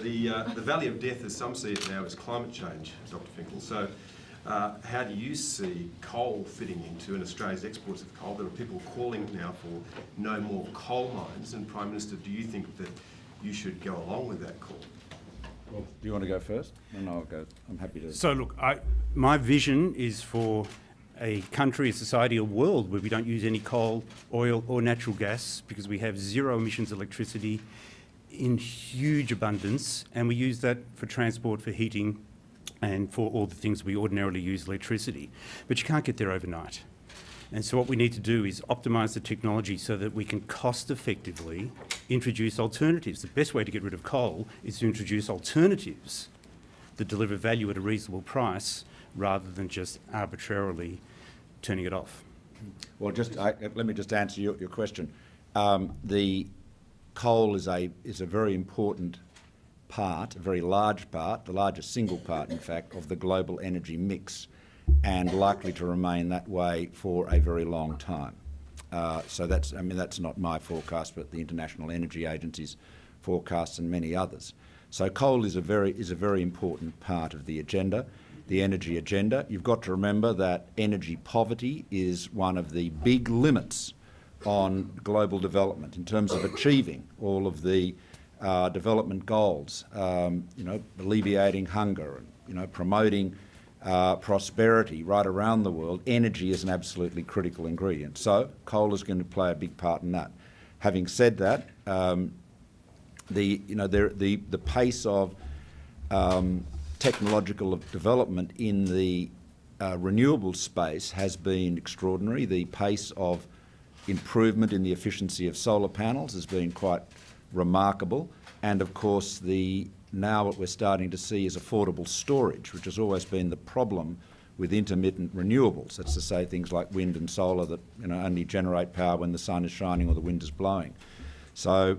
the valley of death, as some see it now, is climate change, Dr. Finkel. So how do you see coal fitting into, and Australia's exports of coal? There are people calling now for no more coal mines. And Prime Minister, do you think that you should go along with that call? Well, do you want to go first? No, I'll go. I'm happy to. So look, my vision is for a country, a society, a world where we don't use any coal, oil or natural gas, because we have zero emissions electricity in huge abundance, and we use that for transport, for heating, and for all the things we ordinarily use electricity. But you can't get there overnight. And so what we need to do is optimise the technology so that we can cost effectively introduce alternatives. The best way to get rid of coal is to introduce alternatives that deliver value at a reasonable price rather than just arbitrarily turning it off. Well, let me just answer your question. The coal is a very important part, a very large part, the largest single part, in fact, of the global energy mix, and likely to remain that way for a very long time. So that's not my forecast, but the International Energy Agency's forecasts and many others. So coal is a very important part of the agenda, the energy agenda. You've got to remember that energy poverty is one of the big limits on global development in terms of achieving all of the development goals, alleviating hunger, and, promoting prosperity right around the world. Energy is an absolutely critical ingredient. So coal is going to play a big part in that. Having said that, the pace of technological development in the renewable space has been extraordinary. The pace of improvement in the efficiency of solar panels has been quite remarkable, and of course now what we're starting to see is affordable storage, which has always been the problem with intermittent renewables. That's to say things like wind and solar that only generate power when the sun is shining or the wind is blowing. So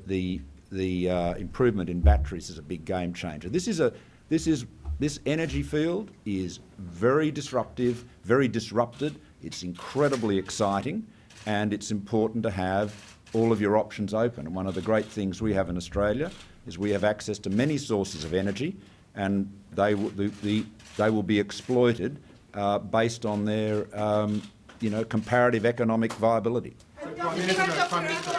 the improvement in batteries is a big game changer. This energy field is very disruptive, very disrupted. It's incredibly exciting, and it's important to have all of your options open. And one of the great things we have in Australia is we have access to many sources of energy, and they will be exploited based on their comparative economic viability. Prime Minister.